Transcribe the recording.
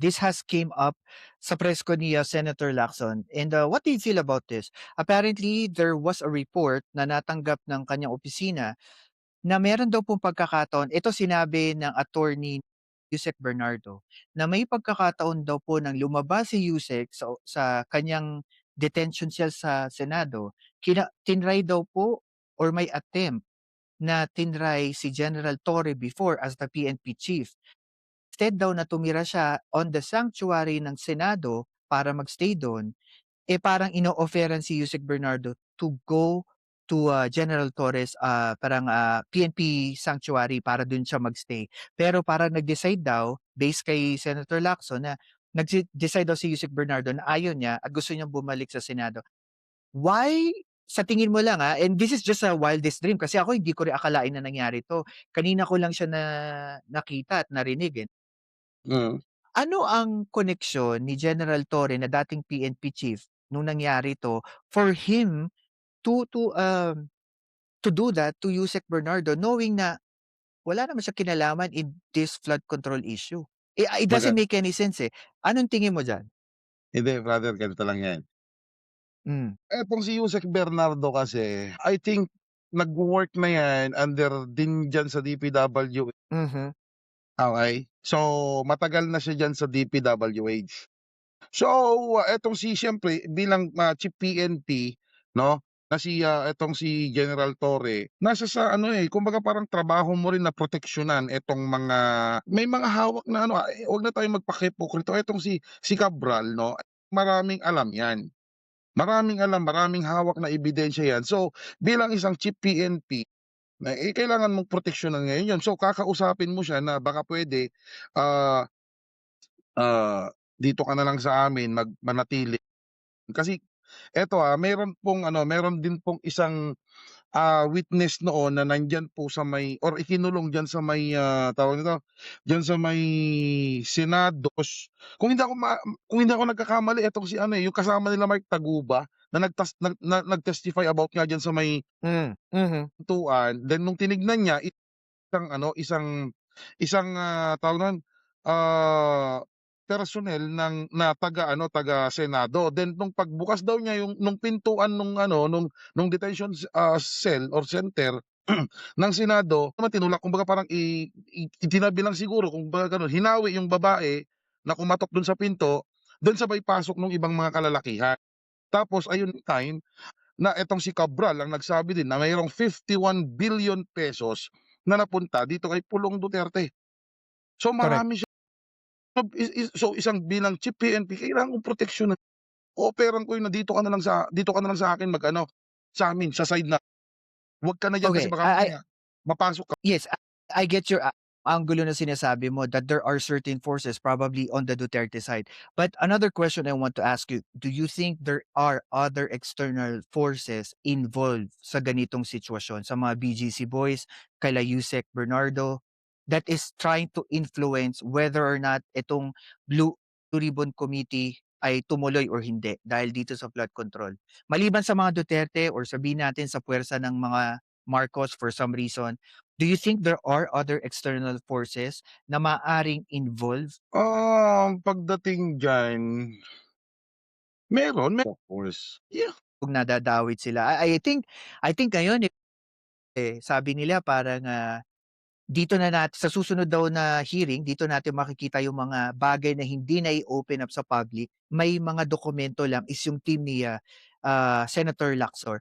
this has came up sa press ko ni Senator Lacson. And what do you feel about this? Apparently, there was a report na natanggap ng kanyang opisina na meron daw pong pagkakataon, ito sinabi ng attorney Yusek Bernardo, na may pagkakataon daw po nang lumabas si Yusek sa kanyang detention cell sa Senado, tinry daw po or may attempt na tinry si General Torre before as the PNP chief. Instead daw na tumira siya on the sanctuary ng Senado para magstay doon, parang ino-offeran si Yusek Bernardo to go to, General Torres, parang, PNP sanctuary para dun siya magstay. Pero parang nag-decide daw, based kay Senator Lacson na decide daw si Yusek Bernardo na ayaw niya at gusto niyang bumalik sa Senado. Why sa tingin mo lang, and this is just a wildest dream kasi ako hindi ko rin akalain na nangyari 'to. Kanina ko lang siya nakita at narinig, eh. Mm. Ano ang koneksyon ni General Torre na dating PNP chief nung nangyari 'to for him to do that to Yusek Bernardo knowing na wala naman siyang kinalaman in this flood control issue? It Maga doesn't make any sense, eh. Anong tingin mo diyan? Hindi brother, ganito lang 'yan. Hmm, Etong si Yusek Bernardo kasi, I think nagwo-work na 'yan under din diyan sa DPWH, mhm, okey? So, matagal na siya diyan sa DPWH. So, etong si siyempre bilang, chief PNP 'no, na si, etong si General Torre, nasa sa ano, kumbaga parang trabaho mo rin na proteksyonan etong mga may mga hawak na ano, 'wag na tayong magpaka-hipokrito, etong si Cabral 'no, maraming alam 'yan. Maraming alam, maraming hawak na ebidensya 'yan. So, bilang isang chief PNP na, kailangan mong proteksyonan ngayon 'yun. So, kakausapin mo siya na baka puwede, ah, dito ka na lang sa amin manatili. Kasi eto, meron din pong isang, witness noon na nandiyan po sa may or ikinulong diyan sa may, tawag nito, diyan sa may Senados. Kung hindi ako kung hindi ako nagkakamali etong si ano, yung kasama nila Mark Taguba na nag-testify about nga diyan sa may mhm, pintuan, then nung tinignan niya isang ano, isang, tawag nun, ah, personel na taga-ano, taga-Senado. Then nung pagbukas daw niya nung pintuan nung detention, cell or center ng Senado, naman tinulak kumbaga parang itinabi lang siguro kumbaga gano'n, hinawi yung babae na kumatok dun sa pinto, dun sabay pasok nung ibang mga kalalakihan. Tapos ayun time na etong si Cabral ang nagsabi din na mayroong 51 billion pesos na napunta dito kay Pulong Duterte. So correct. marami siya, so isang bilang chief PNP kailangan kong proteksyonan. Ooperan ko yun na dito ka na lang sa akin mag-ano, sa'min sa side na, "Wag ka na diyan kasi Okay, baka mamaya mapasok ka." yes, I get your anggulo na sinasabi mo that there are certain forces probably on the Duterte side. But another question I want to ask you, do you think there are other external forces involved sa ganitong sitwasyon, sa mga BGC boys, kaila Yusek Bernardo, that is trying to influence whether or not itong Blue Ribbon Committee ay tumuloy or hindi dahil dito sa flood control? Maliban sa mga Duterte or sabihin natin sa puwersa ng mga Marcos for some reason, do you think there are other external forces na maaring involved Pagdating diyan, meron, of course. Yeah. kung nadadawit sila? I think ngayon, sabi nila parang, dito na sa susunod daw na hearing, dito natin makikita yung mga bagay na hindi na i-open up sa public. May mga dokumento lang is yung team ni, Senator Lacson.